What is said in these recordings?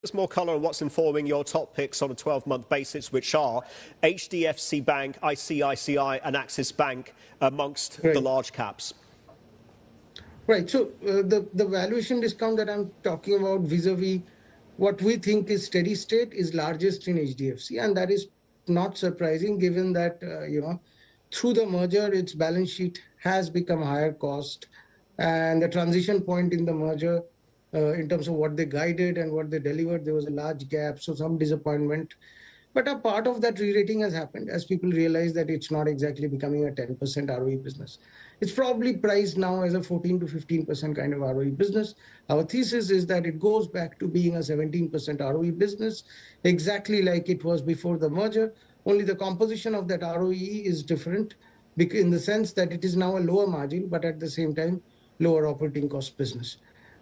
There's more colour on what's informing your top picks on a 12-month basis, which are HDFC Bank, ICICI and Axis Bank amongst the large caps. Right. So the valuation discount that I'm talking about vis-a-vis what we think is steady state is largest in HDFC. And that is not surprising given that, through the merger, its balance sheet has become higher cost. And the transition point in the merger, in terms of what they guided and what they delivered, there was a large gap. So some disappointment. But a part of that re-rating has happened as people realize that it's not exactly becoming a 10% ROE business. It's probably priced now as a 14 to 15% kind of ROE business. Our thesis is that it goes back to being a 17% ROE business, exactly like it was before the merger. Only the composition of that ROE is different in the sense that it is now a lower margin, but at the same time, lower operating cost business.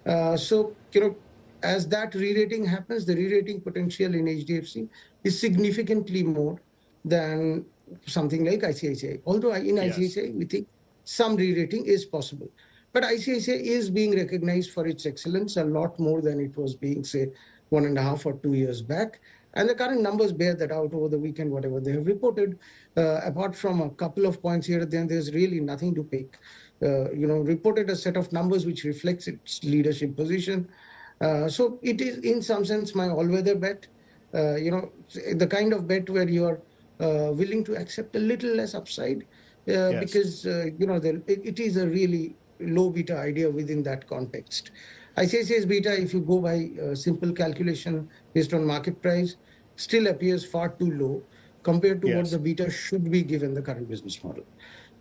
As that re-rating happens, the re-rating potential in HDFC is significantly more than something like ICICI. Although in ICICI, we think some re-rating is possible. But ICICI is being recognized for its excellence a lot more than it was being, say, 1.5 or 2 years back. And the current numbers bear that out over the weekend, whatever they have reported. Apart from a couple of points here and there, there's really nothing to pick. Reported a set of numbers which reflects its leadership position. So it is, in some sense, my all-weather bet. The kind of bet where you're willing to accept a little less upside because, it is a really low beta idea within that context. ICICI's beta, if you go by simple calculation based on market price, still appears far too low compared to what the beta should be given the current business model.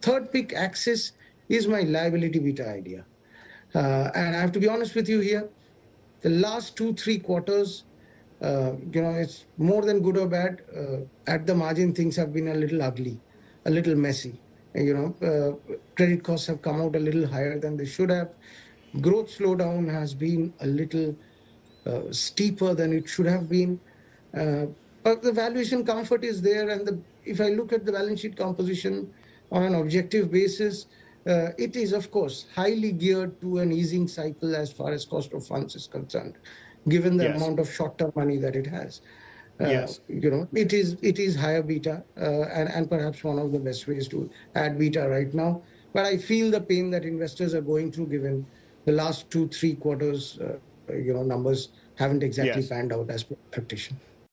Third pick, Axis, is my liability beta idea. And I have to be honest with you here. The last 2-3 quarters, it's more than good or bad. At the margin, things have been a little ugly, a little messy. Credit costs have come out a little higher than they should have. Growth slowdown has been a little steeper than it should have been. But the valuation comfort is there. And if I look at the balance sheet composition on an objective basis, it is, of course, highly geared to an easing cycle as far as cost of funds is concerned, given the amount of short-term money that it has. It is higher beta and perhaps one of the best ways to add beta right now. But I feel the pain that investors are going through given the last 2-3 quarters, numbers haven't exactly panned out as per expectation.